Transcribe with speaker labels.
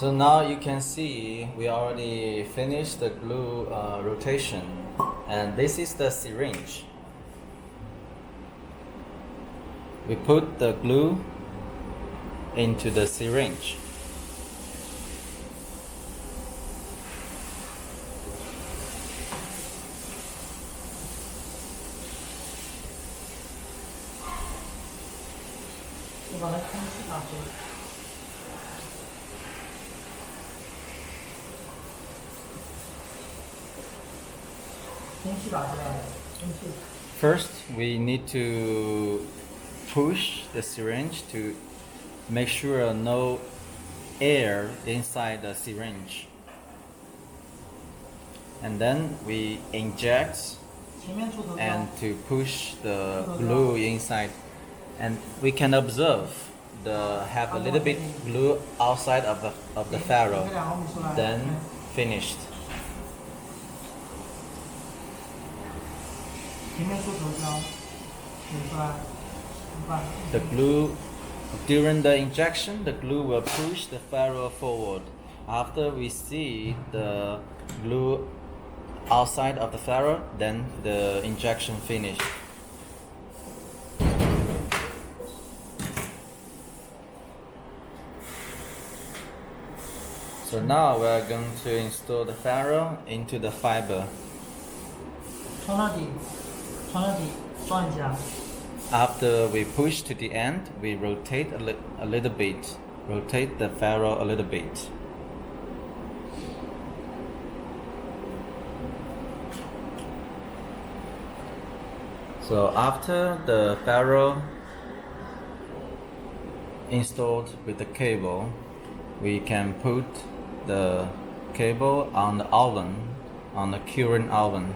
Speaker 1: So now you can see we already finished the glue rotation, and this is the syringe. We put the glue into the syringe. First, we need to push the syringe to make sure no air inside the syringe. And then we inject and to push the glue inside. And we can observe have a little bit glue outside of the ferrule. Then finished. The glue, during the injection, the glue will push the ferrule forward. After we see the glue outside of the ferrule, then the injection finished. So now we are going to install the ferrule into the fiber. After we push to the end, we rotate a little bit. Rotate the ferrule a little bit. So after the ferrule installed with the cable, we can put the cable on the oven, on the curing oven.